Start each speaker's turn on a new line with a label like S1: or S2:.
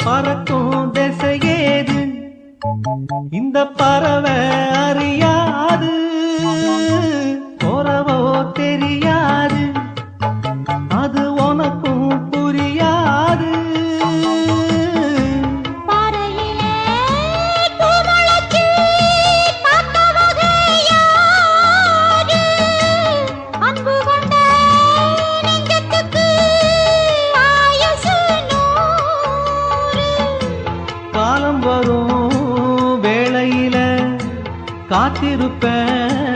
S1: பறக்கும் திசையேது இந்த பறவை அறியாது போறவோ தெரியாது அது உனக்கும் புரியாது காலம் வரும் வேளையில காத்திருப்பேன்